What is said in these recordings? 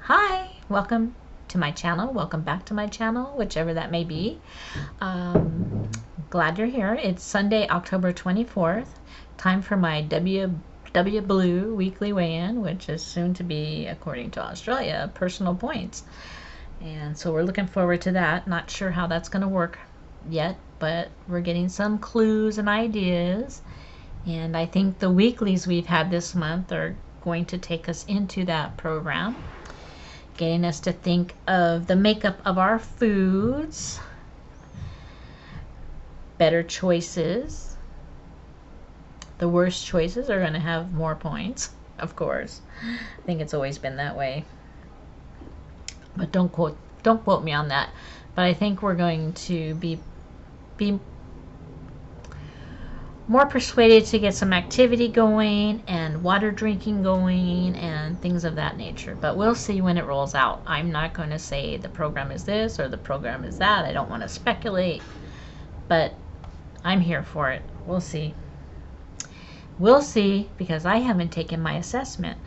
Hi, welcome to my channel. Welcome back to my channel, whichever that may be. Glad you're here. It's Sunday, October 24th. Time for my W Blue weekly weigh-in, which is soon to be, according to Australia, personal points. And so we're looking forward to that. Not sure how that's going to work yet, but we're getting some clues and ideas. And I think the weeklies we've had this month are going to take us into that program, getting us to think of the makeup of our foods, better choices. The worst choices are going to have more points, of course. I think it's always been that way. But don't quote me on that. But I think we're going to be more persuaded to get some activity going and water drinking going and things of that nature. But we'll see when it rolls out. I'm not going to say the program is this or the program is that. I don't want to speculate, but I'm here for it. We'll see. We'll see, because I haven't taken my assessment.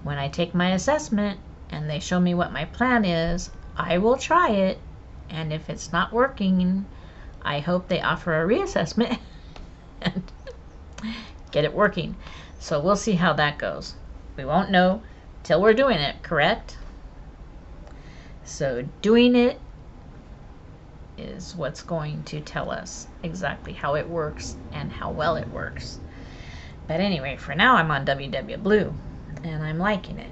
When I take my assessment and they show me what my plan is, I will try it. And if it's not working, I hope they offer a reassessment and get it working. So we'll see how that goes. We won't know till we're doing it, correct? So doing it is what's going to tell us exactly how it works and how well it works. But anyway, for now I'm on WW Blue and I'm liking it.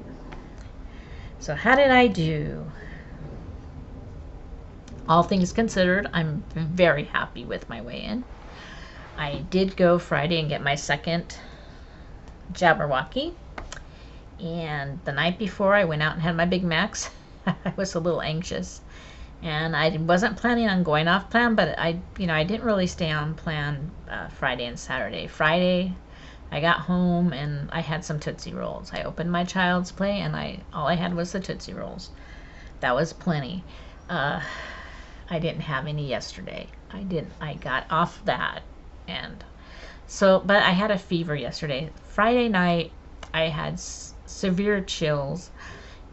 So how did I do? All things considered, I'm very happy with my weigh-in. I did go Friday and get my second Jabberwocky, and the night before I went out and had my Big Macs. I was a little anxious, and I wasn't planning on going off plan, but I didn't really stay on plan Friday and Saturday. Friday, I got home and I had some Tootsie Rolls. I opened my Child's Play and all I had was the Tootsie Rolls. That was plenty. I didn't have any yesterday. I got off that. And so, but I had a fever yesterday. Friday night, I had severe chills,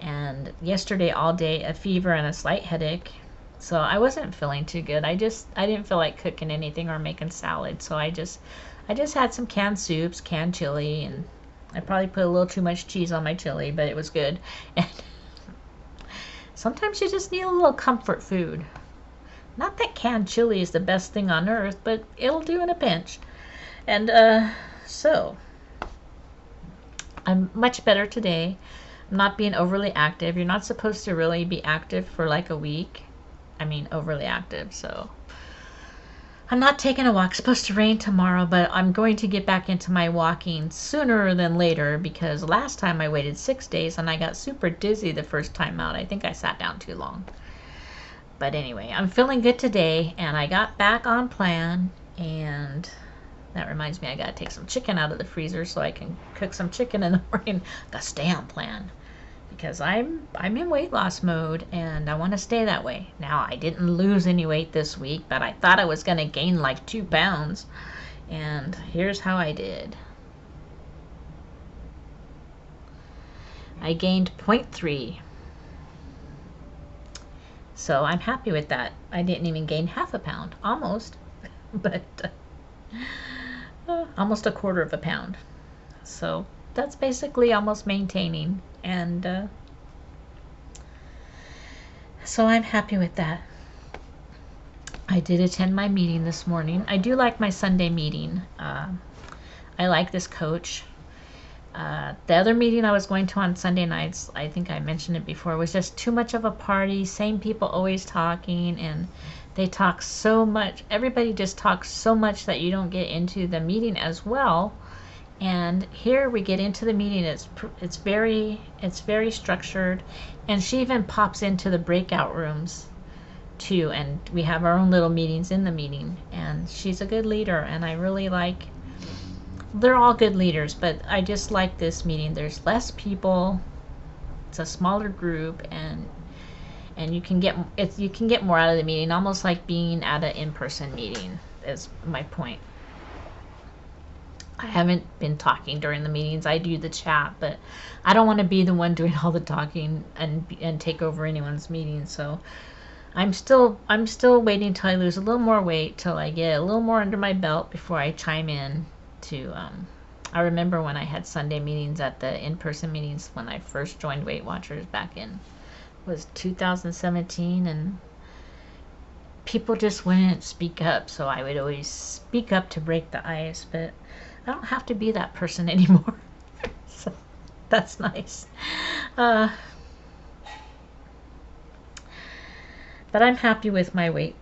and yesterday all day a fever and a slight headache. So I wasn't feeling too good. I didn't feel like cooking anything or making salad. So I just had some canned soups, canned chili, and I probably put a little too much cheese on my chili, but it was good. And sometimes you just need a little comfort food. Not that canned chili is the best thing on earth, but it'll do in a pinch. And so I'm much better today. I'm not being overly active. You're not supposed to really be active for like a week. I mean, overly active. So I'm not taking a walk. It's supposed to rain tomorrow, but I'm going to get back into my walking sooner than later, because last time I waited 6 days and I got super dizzy the first time out. I think I sat down too long. But anyway, I'm feeling good today, and I got back on plan, and that reminds me I gotta take some chicken out of the freezer so I can cook some chicken in the morning. Gotta stay on plan, because I'm in weight loss mode, and I want to stay that way. Now, I didn't lose any weight this week, but I thought I was gonna gain like 2 pounds, and here's how I did. I gained 0.3. So I'm happy with that. I didn't even gain half a pound, almost, but almost a quarter of a pound. So that's basically almost maintaining, and so I'm happy with that. I did attend my meeting this morning. I do like my Sunday meeting. I like this coach. The other meeting I was going to on Sunday nights, I think I mentioned it before, was just too much of a party. Same people always talking, and they talk so much. Everybody just talks so much that you don't get into the meeting as well. And here we get into the meeting. It's very structured, and she even pops into the breakout rooms too. And we have our own little meetings in the meeting. And she's a good leader, and I really like. They're all good leaders, but I just like this meeting. There's less people. It's a smaller group, and you can get more out of the meeting, almost like being at an in-person meeting is my point. I haven't been talking during the meetings. I do the chat, but I don't want to be the one doing all the talking and take over anyone's meeting. So I'm still waiting till I lose a little more weight, till I get a little more under my belt before I chime in to I remember when I had Sunday meetings at the in-person meetings when I first joined Weight Watchers back in was 2017, and people just wouldn't speak up, so I would always speak up to break the ice, but I don't have to be that person anymore. So that's nice. But I'm happy with my weight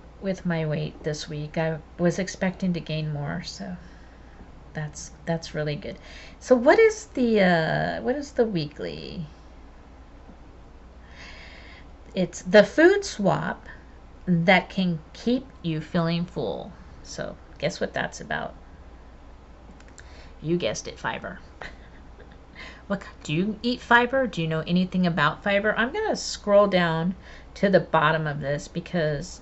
this week. I was expecting to gain more, so that's really good. So what is the weekly? It's the food swap that can keep you feeling full. So guess what that's about? You guessed it, fiber. What do you eat fiber? Do you know anything about fiber? I'm gonna scroll down to the bottom of this because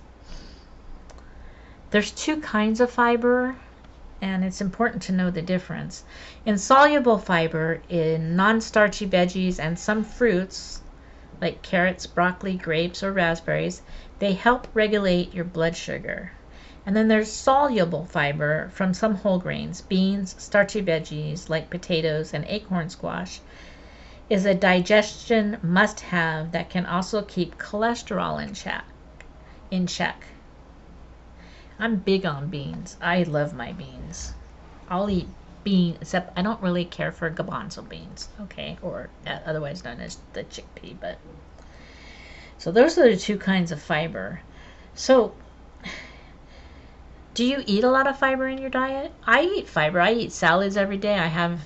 there's two kinds of fiber, and it's important to know the difference. Insoluble fiber in non-starchy veggies and some fruits like carrots, broccoli, grapes, or raspberries, they help regulate your blood sugar. And then there's soluble fiber from some whole grains, beans, starchy veggies like potatoes and acorn squash, is a digestion must-have that can also keep cholesterol in check. I'm big on beans. I love my beans. I'll eat beans, except I don't really care for garbanzo beans, okay, or otherwise known as the chickpea. But so those are the two kinds of fiber. So do you eat a lot of fiber in your diet? I eat fiber. I eat salads every day. I have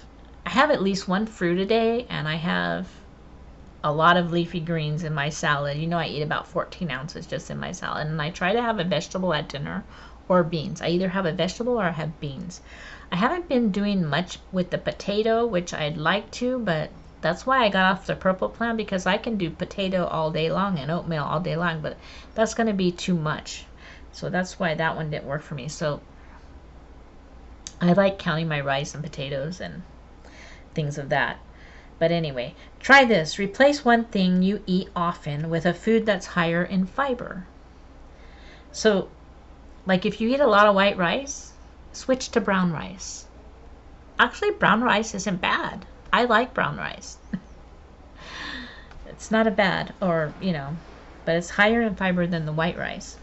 at least one fruit a day, and I have a lot of leafy greens in my salad. You know, I eat about 14 ounces just in my salad, and I try to have a vegetable at dinner or beans. I either have a vegetable or I have beans. I haven't been doing much with the potato, which I'd like to, but that's why I got off the purple plan, because I can do potato all day long and oatmeal all day long, but that's going to be too much. So that's why that one didn't work for me. So I like counting my rice and potatoes and things of that. But anyway, try this. Replace one thing you eat often with a food that's higher in fiber. So, like if you eat a lot of white rice, switch to brown rice. Actually, brown rice isn't bad. I like brown rice. It's not a bad, or, but it's higher in fiber than the white rice.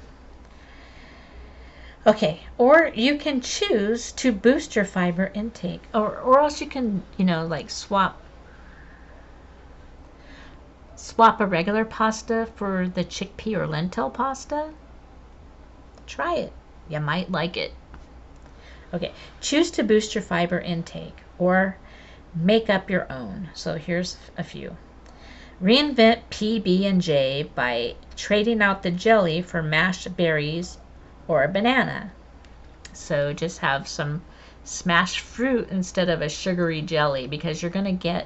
Okay, or you can choose to boost your fiber intake, or else you can, like swap a regular pasta for the chickpea or lentil pasta. Try it. You might like it. Okay, choose to boost your fiber intake or make up your own. So here's a few. Reinvent PB&J by trading out the jelly for mashed berries or a banana. So just have some smashed fruit instead of a sugary jelly, because you're going to get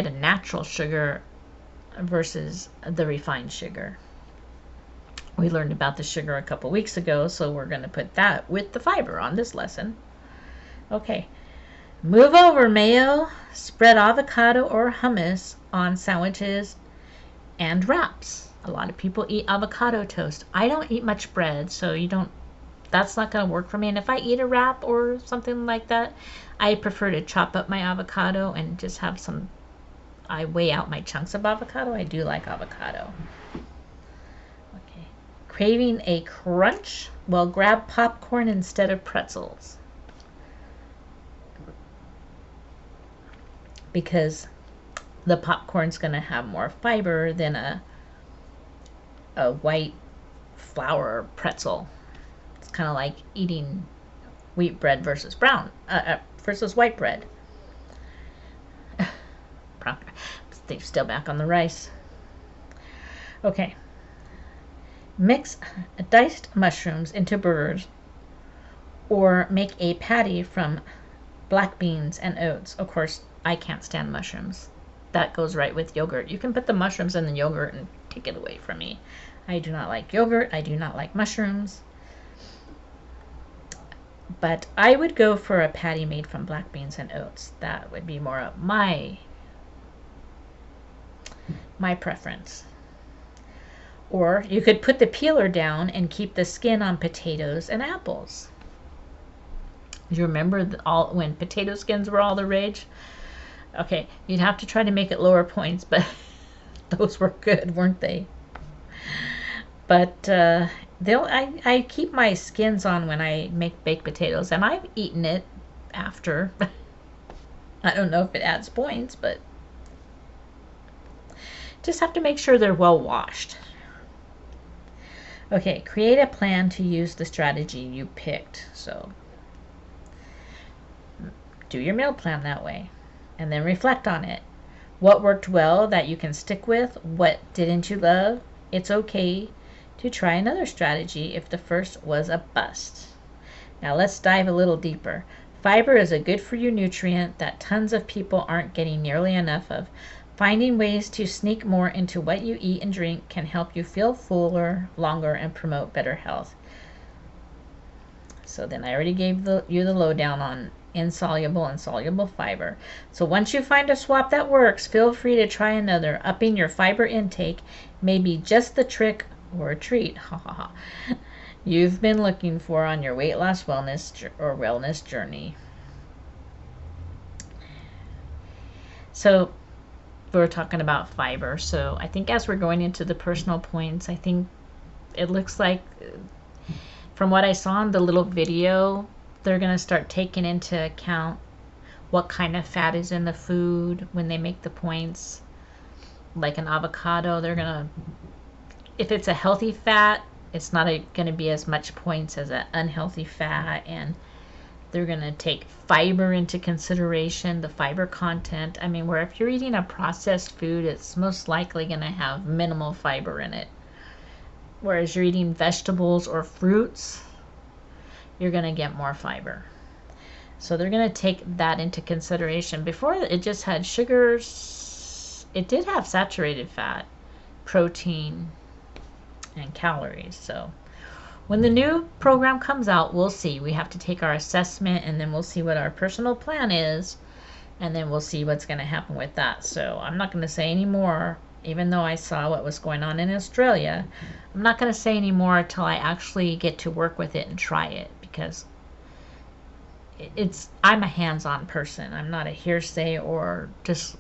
a natural sugar versus the refined sugar. We learned about the sugar a couple weeks ago, so we're going to put that with the fiber on this lesson. Okay, move over mayo. Spread avocado or hummus on sandwiches and wraps. A lot of people eat avocado toast. I don't eat much bread, so that's not going to work for me. And if I eat a wrap or something like that, I prefer to chop up my avocado and just have some, I weigh out my chunks of avocado. I do like avocado. Okay. Craving a crunch? Well, grab popcorn instead of pretzels, because the popcorn's going to have more fiber than a white flour pretzel. It's kind of like eating wheat bread versus versus white bread. Still back on the rice. Okay. Mix diced mushrooms into burgers, or make a patty from black beans and oats. Of course, I can't stand mushrooms. That goes right with yogurt. You can put the mushrooms in the yogurt and take it away from me. I do not like yogurt. I do not like mushrooms. But I would go for a patty made from black beans and oats. That would be more of my preference. Or you could put the peeler down and keep the skin on potatoes and apples. Do you remember when potato skins were all the rage? Okay, you'd have to try to make it lower points, but those were good, weren't they? But I keep my skins on when I make baked potatoes, and I've eaten it after. I don't know if it adds points, but just have to make sure they're well washed. Okay, create a plan to use the strategy you picked. So do your meal plan that way, and then reflect on it. What worked well that you can stick with? What didn't you love? It's okay to try another strategy if the first was a bust. Now let's dive a little deeper. Fiber is a good for you nutrient that tons of people aren't getting nearly enough of. Finding ways to sneak more into what you eat and drink can help you feel fuller longer and promote better health. So then I already gave you the lowdown on insoluble and soluble fiber. So once you find a swap that works, feel free to try another. Upping your fiber intake may be just the trick or a treat you've been looking for on your weight loss wellness journey. So we're talking about fiber. So I think as we're going into the personal points, I think it looks like from what I saw in the little video, they're going to start taking into account what kind of fat is in the food when they make the points. Like an avocado, they're going to, if it's a healthy fat, it's not going to be as much points as an unhealthy fat, and they're going to take fiber into consideration, the fiber content. I mean, where if you're eating a processed food, it's most likely going to have minimal fiber in it. Whereas you're eating vegetables or fruits, you're going to get more fiber. So they're going to take that into consideration. Before, it just had sugars. It did have saturated fat, protein, and calories. So when the new program comes out, we'll see. We have to take our assessment, and then we'll see what our personal plan is, and then we'll see what's going to happen with that. So I'm not going to say any more, even though I saw what was going on in Australia. I'm not going to say any more until I actually get to work with it and try it, because I'm a hands-on person. I'm not a hearsay or just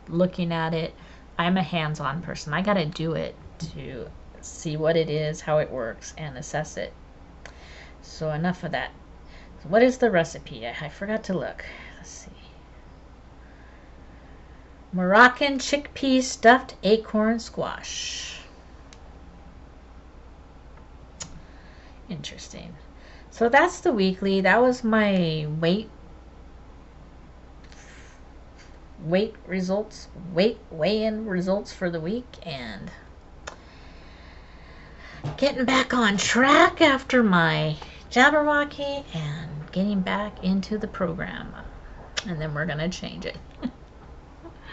looking at it. I'm a hands-on person. I got to do it to see what it is, how it works, and assess it. So enough of that. So what is the recipe? I forgot to look. Let's see. Moroccan chickpea stuffed acorn squash. Interesting. So that's the weekly. That was my weigh-in results for the week, and getting back on track after my Jabberwocky and getting back into the program. And then we're gonna change it.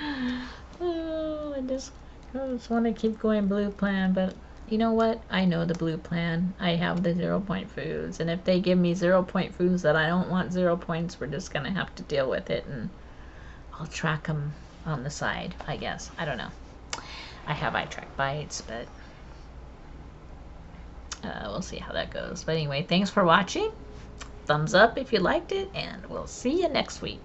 I just want to keep going blue plan, but you know what? I know the blue plan. I have the 0 point foods, and if they give me 0 point foods that I don't want 0 points, we're just gonna have to deal with it, and I'll track them on the side, I guess. I don't know. I have iTrack Bites, but we'll see how that goes. But anyway, thanks for watching. Thumbs up if you liked it, and we'll see you next week.